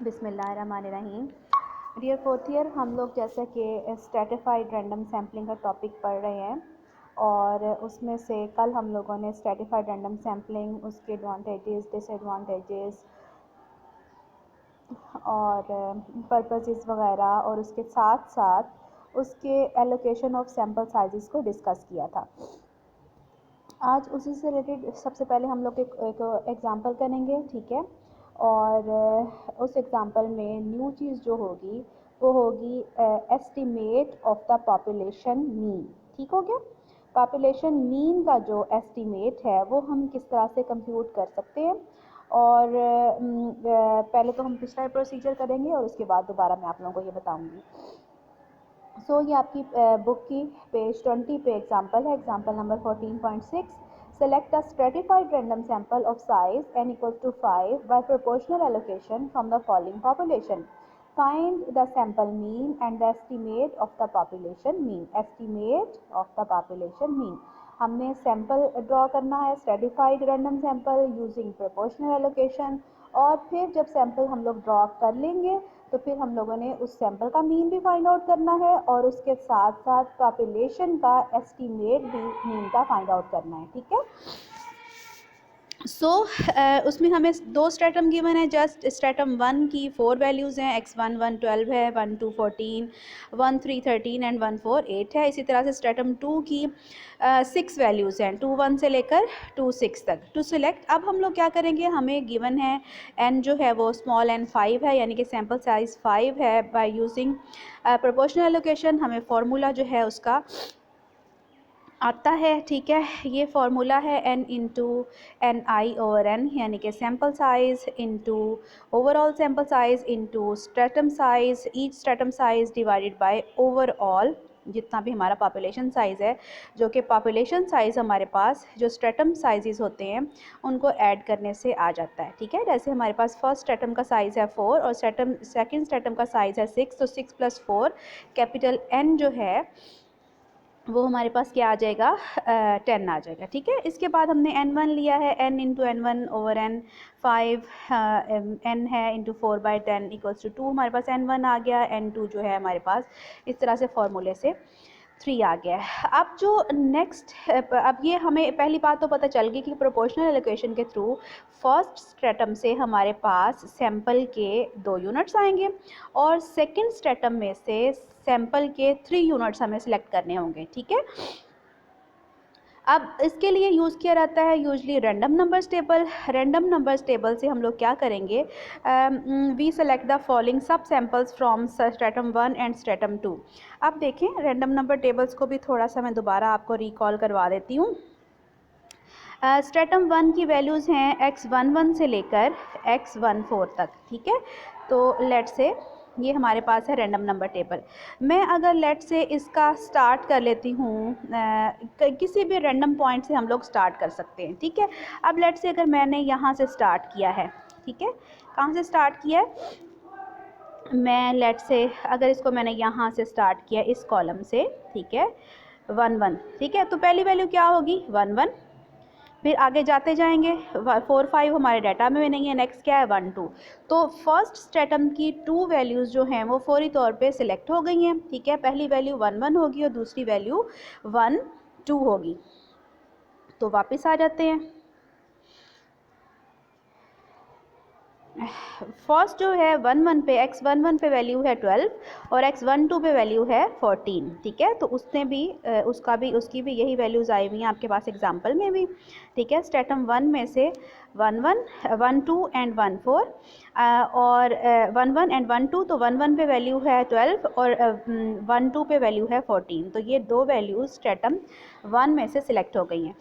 बिस्मिल्लाहिर्रहमानिर्रहीम। Dear fourth year, हम लोग जैसा कि स्ट्रेटिफाइड रैंडम सैम्पलिंग का टॉपिक पढ़ रहे हैं और उसमें से कल हम लोगों ने स्ट्रेटिफाइड रैंडम सैम्पलिंग, उसके एडवांटेजेस, डिसएडवांटेजेस और पर्पसेस वगैरह और उसके साथ साथ उसके एलोकेशन ऑफ सैम्पल साइजेस को डिस्कस किया था। आज उसी से रिलेटेड सबसे पहले हम लोग एक एग्ज़ाम्पल करेंगे, ठीक है। और उस एग्ज़ाम्पल में न्यू चीज़ जो होगी वो होगी estimate of the population mean. ठीक हो गया। पॉपुलेशन मीन का जो एस्टीमेट है वो हम किस तरह से कंप्यूट कर सकते हैं, और पहले तो हम पिछला प्रोसीजर करेंगे और उसके बाद दोबारा मैं आप लोगों को ये बताऊंगी। ये आपकी बुक की पेज 20 पे एग्जांपल है, example number 14.6। Select a stratified random sample of size n equals to 5 by proportional allocation from the following population. Find the sample mean and the estimate of the population mean. Estimate of the population mean. हमने sample draw करना है, stratified random sample using proportional allocation, और फिर जब sample हम लोग draw कर लेंगे तो फिर हम लोगों ने उस सैंपल का मीन भी फाइंड आउट करना है और उसके साथ साथ पॉपुलेशन का एस्टीमेट भी मीन का फाइंड आउट करना है, ठीक है। उसमें हमें दो स्ट्रेटम गिवन है। जस्ट स्ट्रेटम 1 की 4 वैल्यूज़ हैं, x1 1 12 है, 1 2 14, 1 3 13 एंड 1 4 8 है। इसी तरह से स्ट्रेटम 2 की 6 वैल्यूज़ हैं, 2 1 से लेकर 2 6 तक। टू सिलेक्ट, अब हम लोग क्या करेंगे, हमें गिवन है n जो है वो स्मॉल n 5 है, यानी कि सैम्पल साइज़ 5 है। बाय यूजिंग प्रोपोर्शनल एलोकेशन हमें फार्मूला जो है उसका आता है, ठीक है। ये फार्मूला है n into n i over n, यानी कि sample size into overall sample size into stratum size, each stratum size divided by overall जितना भी हमारा पॉपुलेशन साइज़ है, जो कि पॉपुलेशन साइज़ हमारे पास जो स्ट्रेटम साइज़ होते हैं उनको ऐड करने से आ जाता है, ठीक है। जैसे हमारे पास फर्स्ट स्ट्रेटम का साइज़ है 4 और सेकंड स्ट्रेटम का साइज़ है 6, तो 6 + 4 कैपिटल N जो है वो हमारे पास क्या आ जाएगा, 10 आ जाएगा, ठीक है। इसके बाद हमने n1 लिया है, n into n1 over n 5 n है इंटू 4/10 इक्वल्स टू 2, हमारे पास n1 आ गया। n2 जो है हमारे पास इस तरह से फॉर्मूले से 3 आ गया है। अब जो नेक्स्ट, अब ये हमें पहली बात तो पता चल गई कि प्रोपोर्शनल एलोकेशन के थ्रू फर्स्ट स्ट्रेटम से हमारे पास सैंपल के 2 यूनिट्स आएंगे और सेकंड स्ट्रेटम में से सैंपल के 3 यूनिट्स हमें सिलेक्ट करने होंगे, ठीक है। अब इसके लिए यूज़ किया जाता है usually random numbers table. Random numbers table से हम लोग क्या करेंगे, we select the following sub samples from stratum 1 and stratum 2। अब देखें रैंडम नंबर टेबल्स को भी थोड़ा सा मैं दोबारा आपको रिकॉल करवा देती हूँ। स्ट्रेटम 1 की वैल्यूज़ हैं x11 से लेकर x14 तक, ठीक है। तो लेट से ये हमारे पास है रैंडम नंबर टेबल। मैं अगर लेट से इसका स्टार्ट कर लेती हूँ, किसी भी रैंडम पॉइंट से हम लोग स्टार्ट कर सकते हैं, ठीक है। अब लेट से अगर मैंने यहाँ से स्टार्ट किया है, ठीक है, कहाँ से स्टार्ट किया है, मैं लेट से अगर इसको मैंने यहाँ से स्टार्ट किया इस कॉलम से, ठीक है, 1 1, ठीक है। तो पहली वैल्यू क्या होगी 1 1, फिर आगे जाते जाएंगे 4 5 हमारे डाटा में नहीं है, नेक्स्ट क्या है 1 2। तो फर्स्ट स्ट्रेटम की 2 वैल्यूज़ जो हैं वो फौरी तौर पे सिलेक्ट हो गई हैं, ठीक है। पहली वैल्यू 1 1 होगी और दूसरी वैल्यू 1 2 होगी। तो वापस आ जाते हैं, फर्स्ट जो है 1 1 पे x11 पे वैल्यू है 12 और x12 पे वैल्यू है 14, ठीक है। तो उसने भी उसकी भी यही वैल्यूज़ आई हुई हैं आपके पास एग्जांपल में भी, ठीक है। स्ट्रेटम 1 में से 1 1 1 2 एंड 1 4 और 1 1 एंड 1 2, तो 1 1 पे वैल्यू है 12 और 1 2 पे वैल्यू है 14। तो ये दो वैल्यूज़ स्ट्रेटम 1 में से सिलेक्ट हो गई हैं।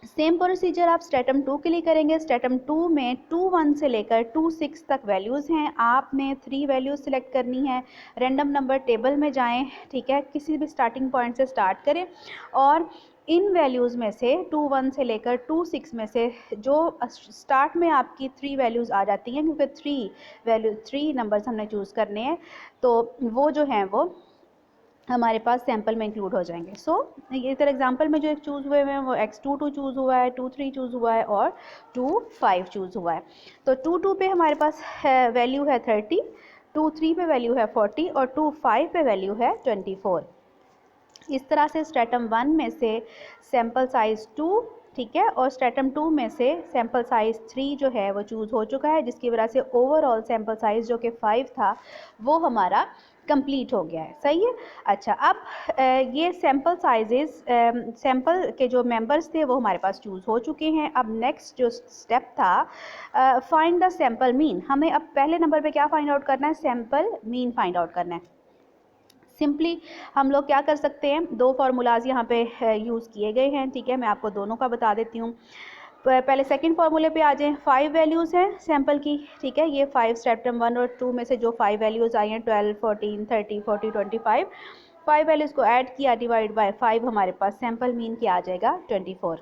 सेम प्रोसीजर आप स्ट्रेटम 2 के लिए करेंगे। स्ट्रेटम 2 में 2 1 से लेकर 2 6 तक वैल्यूज़ हैं, आपने 3 वैल्यूज़ सिलेक्ट करनी है। रैंडम नंबर टेबल में जाएं, ठीक है, किसी भी स्टार्टिंग पॉइंट से स्टार्ट करें और इन वैल्यूज़ में से 2 1 से लेकर 2 6 में से जो स्टार्ट में आपकी 3 वैल्यूज़ आ जाती हैं, क्योंकि 3 नंबर्स हमने चूज़ करने हैं, तो वो जो हैं वो हमारे पास सैंपल में इंक्लूड हो जाएंगे। सो इधर एग्जांपल में जो एक चूज़ हुए हैं वो x22 चूज़ हुआ है, 23 चूज़ हुआ है और 25 चूज़ हुआ है। तो 22 पे हमारे पास वैल्यू है 30, 23 पे वैल्यू है 40 और 25 पे वैल्यू है 24। इस तरह से स्ट्रेटम 1 में से सैंपल साइज़ 2, ठीक है, और स्ट्रेटम 2 में से सैंपल साइज़ 3 जो है वो चूज़ हो चुका है, जिसकी वजह से ओवरऑल सैंपल साइज़ जो कि 5 था वो हमारा कंप्लीट हो गया है। सही है। अच्छा, अब ये सैंपल साइजेस, सैंपल के जो मेंबर्स थे वो हमारे पास चूज़ हो चुके हैं। अब नेक्स्ट जो स्टेप था, फाइंड द सैंपल मीन। हमें अब पहले नंबर पे क्या फाइंड आउट करना है? सैंपल मीन फाइंड आउट करना है। सिंपली हम लोग क्या कर सकते हैं, दो फार्मूलाज यहाँ पे यूज़ किए गए हैं, ठीक है, मैं आपको दोनों का बता देती हूँ। पहले सेकंड फार्मूले पे आ जाएं। 5 वैल्यूज़ हैं सैंपल की, ठीक है, ये 5 स्ट्रेटम 1 और 2 में से जो 5 वैल्यूज़ आई हैं 12, 14, 30, 40, 25, 5 वैल्यूज़ को ऐड किया डिवाइड बाय 5, हमारे पास सैंपल मीन क्या आ जाएगा? 24।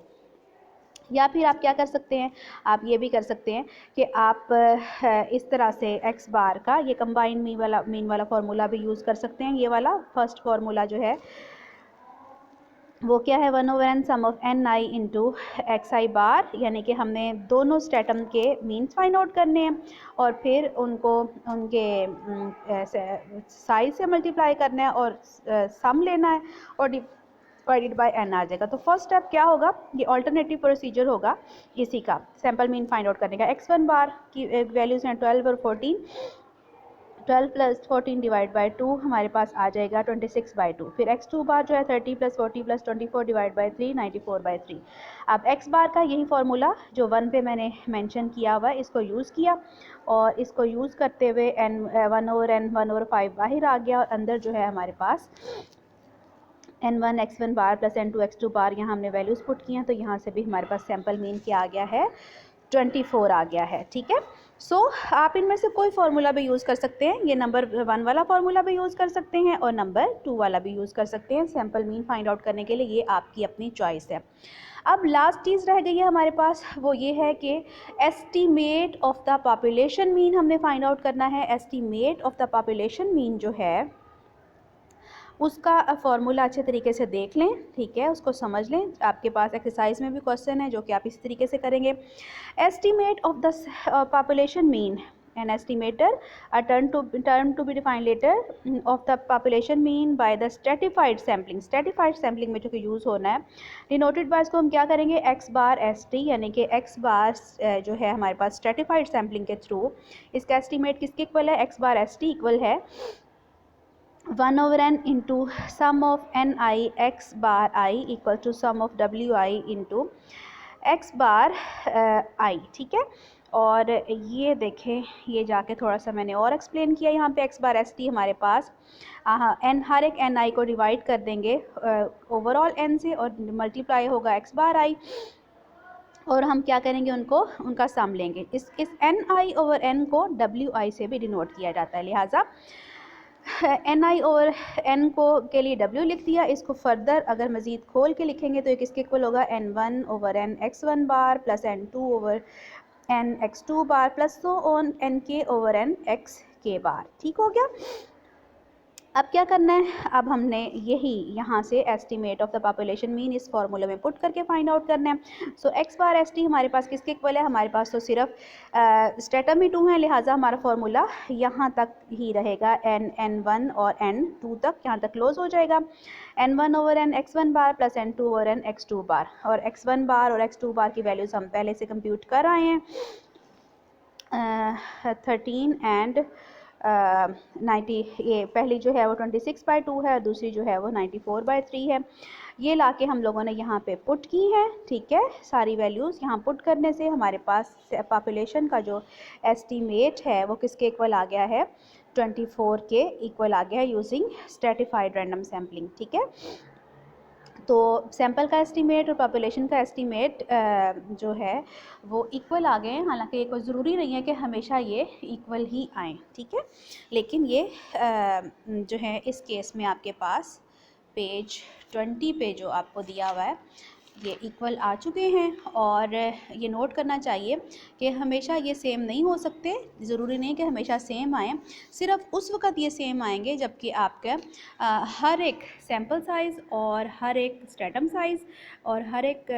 या फिर आप क्या कर सकते हैं, आप ये भी कर सकते हैं कि आप इस तरह से x बार का ये कंबाइन मीन वाला फार्मूला भी यूज़ कर सकते हैं। ये वाला फर्स्ट फार्मूला जो है वो क्या है? 1/n sum of n i into x i bar, यानी कि हमने दोनों स्ट्रेटम के मीन्स फाइंड आउट करने हैं और फिर उनको उनके साइज से मल्टीप्लाई करना है और सम लेना है और डिवाइडेड बाय एन आ जाएगा। तो फर्स्ट स्टेप क्या होगा? ये ऑल्टरनेटिव प्रोसीजर होगा इसी का, सैंपल मीन फाइंड आउट करने का। x1 बार की वैल्यूज़ हैं 12 और 14, 12 प्लस 14 डिवाइड बाई 2 हमारे पास आ जाएगा 26/2। फिर x2 बार जो है 30 प्लस 40 प्लस 24 डिवाइड बाई 3, 94/3। अब x बार का यही फार्मूला जो 1 पे मैंने मेंशन किया हुआ है, इसको यूज़ किया और इसको यूज़ करते हुए n 1/5 बाहर आ गया और अंदर जो है हमारे पास n1 x1 bar plus n2 x2 बार, यहाँ हमने वैल्यूज़ पुट किए हैं, तो यहाँ से भी हमारे पास सैंपल मीन क्या आ गया है? 24 आ गया है। ठीक है। सो आप इनमें से कोई फार्मूला भी यूज़ कर सकते हैं। ये नंबर 1 वाला फार्मूला भी यूज़ कर सकते हैं और नंबर 2 वाला भी यूज़ कर सकते हैं सैंपल मीन फाइंड आउट करने के लिए। ये आपकी अपनी चॉइस है। अब लास्ट चीज़ रह गई है हमारे पास, वो ये है कि estimate of the population mean हमने फाइंड आउट करना है। Estimate of the population mean जो है उसका फार्मूला अच्छे तरीके से देख लें, ठीक है, उसको समझ लें। आपके पास एक्सरसाइज में भी क्वेश्चन है जो कि आप इस तरीके से करेंगे। Estimate of the population mean, an estimator, a term to be defined later, of the population mean by the stratified sampling। stratified sampling में जो कि यूज़ होना है, डिनोटेड बाय, इसको हम क्या करेंगे? x बार एस टी, यानी कि x बार जो है हमारे पास स्ट्रेटिफाइड सैम्पलिंग के थ्रू इसका एस्टीमेट किसके इक्वल है? x bar s t equal है 1/n into sum of n i x bar i equal to sum of डब्ल्यू i into x bar i. ठीक है। और ये देखें, ये जाके थोड़ा सा मैंने और एक्सप्लेन किया। यहाँ पे एक्स बार एस टी हमारे पास एन, हर एक एन आई को डिवाइड कर देंगे ओवरऑल एन से और मल्टीप्लाई होगा एक्स बार आई, और हम क्या करेंगे? उनका सम लेंगे। इस एन आई ओवर एन को डब्ल्यू आई से भी डिनोट किया जाता है, लिहाजा एन आई ओवर एन को के लिए डब्ल्यू लिख दिया। इसको फर्दर अगर मज़ीद खोल के लिखेंगे तो ये किसके इक्वल होगा? n1 over n x1 bar plus n2 over n x2 bar plus so on nk over n xk bar. ठीक हो गया। अब क्या करना है? अब हमने यही यहाँ से estimate of the population mean इस फार्मूले में पुट करके फाइंड आउट करना है। सो एक्स बार एस टी हमारे पास किसके इक्वल है? हमारे पास तो सिर्फ स्ट्रेटम ही 2 है, लिहाजा हमारा फार्मूला यहाँ तक ही रहेगा, n1 और n2 तक, यहाँ तक क्लोज हो जाएगा। n1 over n x1 bar plus n2 over n x2 bar, और x1 बार और x2 बार की वैल्यूज़ हम पहले से कंप्यूट कर आए हैं, 13 एंड 90। ये पहली जो है वो 26/2 है और दूसरी जो है वो 94/3 है। ये लाके हम लोगों ने यहाँ पे पुट की है। ठीक है। सारी वैल्यूज़ यहाँ पुट करने से हमारे पास पॉपुलेशन का जो एस्टीमेट है वो किसके इक्वल आ गया है? 24 के इक्वल आ गया है यूजिंग स्ट्रेटिफाइड रैंडम सैम्पलिंग। ठीक है। तो सैंपल का एस्टीमेट और पॉपुलेशन का एस्टीमेट जो है वो इक्वल आ गए हैं। हालांकि ये कोई ज़रूरी नहीं है कि हमेशा ये इक्वल ही आएँ, ठीक है, लेकिन ये जो है इस केस में आपके पास पेज 20 पे जो आपको दिया हुआ है ये इक्वल आ चुके हैं। और ये नोट करना चाहिए कि हमेशा ये सेम नहीं हो सकते, ज़रूरी नहीं कि हमेशा सेम आएँ, सिर्फ उस वक़्त ये सेम आएंगे जबकि आपका हर एक सैम्पल साइज़ और हर एक स्ट्रेटम साइज़ और हर एक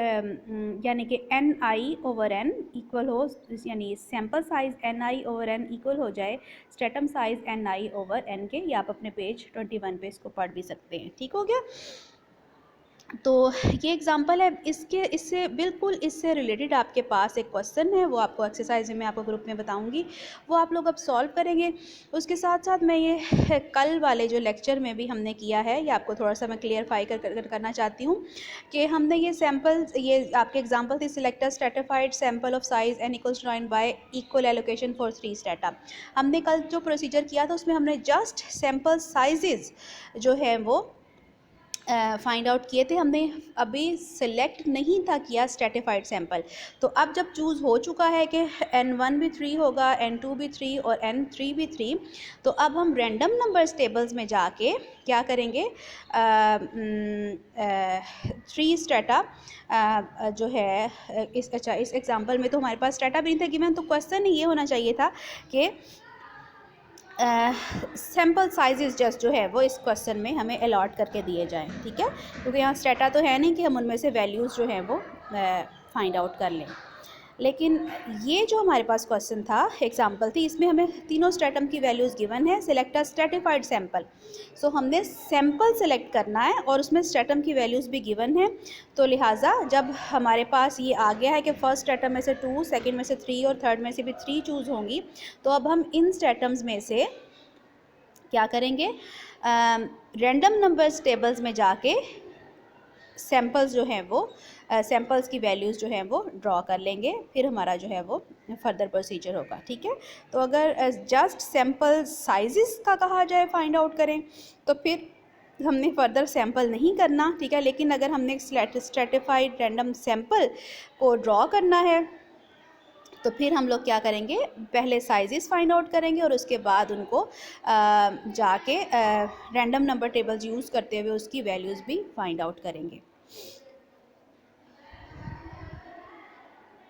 यानी कि NI/N इक्वल हो, यानी सैम्पल साइज़ NI/N इक्वल हो जाए स्ट्रेटम साइज़ NI/N के। ये आप अपने पेज 21 पे इसको पढ़ भी सकते हैं। ठीक हो गया। तो ये एग्जांपल है। इससे बिल्कुल इससे रिलेटेड आपके पास एक क्वेश्चन है, वो आपको एक्सरसाइज में आपको ग्रुप में बताऊंगी, वो आप लोग अब सॉल्व करेंगे। उसके साथ साथ मैं ये कल वाले जो लेक्चर में भी हमने किया है, ये आपको थोड़ा सा मैं क्लियरफाई करना चाहती हूँ कि हमने ये सैम्पल, ये आपके एग्जाम्पल थी select a stratified sample of size n = 9 by equal allocation for 3 strata. हमने कल जो प्रोसीजर किया था उसमें हमने जस्ट सैम्पल साइजेज जो है वो फाइंड आउट किए थे। हमने अभी सिलेक्ट नहीं था किया स्ट्रेटिफाइड सैंपल। तो अब जब चूज़ हो चुका है कि N1 भी 3 होगा, N2 भी 3 और N3 भी 3, तो अब हम रैंडम नंबर्स टेबल्स में जाके क्या करेंगे, 3 स्ट्रेटा जो है इस एग्जांपल में तो हमारे पास स्ट्रेटा भी नहीं था गिवन, तो क्वेश्चन ये होना चाहिए था कि सैम्पल साइजेस जस्ट जो है वो इस क्वेश्चन में हमें अलॉट करके दिए जाएं। ठीक है, क्योंकि यहाँ स्टेटा तो है नहीं कि हम उनमें से वैल्यूज़ जो हैं वो फाइंड आउट कर लें। लेकिन ये जो हमारे पास क्वेश्चन था, एग्जांपल थी, इसमें हमें तीनों स्ट्रेटम की वैल्यूज़ गिवन है। सिलेक्ट अ स्ट्रेटिफाइड सैंपल, सो हमने सैंपल सेलेक्ट करना है और उसमें स्ट्रेटम की वैल्यूज़ भी गिवन है। तो लिहाजा जब हमारे पास ये आ गया है कि फर्स्ट स्ट्रेटम में से 2, सेकंड में से 3 और थर्ड में से भी 3 चूज़ होंगी, तो अब हम इन स्ट्रेटम्स में से क्या करेंगे, रैंडम नंबर्स टेबल्स में जाके सैम्पल्स जो हैं वो सैम्पल्स की वैल्यूज़ जो हैं वो ड्रॉ कर लेंगे। फिर हमारा जो है वो फर्दर प्रोसीजर होगा। ठीक है, तो अगर जस्ट सैम्पल साइजेस का कहा जाए फाइंड आउट करें तो फिर हमने फर्दर सैम्पल नहीं करना। ठीक है, लेकिन अगर हमने स्ट्रेटिफाइड रैंडम सैम्पल को ड्रॉ करना है तो फिर हम लोग क्या करेंगे, पहले साइजेस फाइंड आउट करेंगे और उसके बाद उनको जाके रैंडम नंबर टेबल्स यूज़ करते हुए उसकी वैल्यूज़ भी फाइंड आउट करेंगे।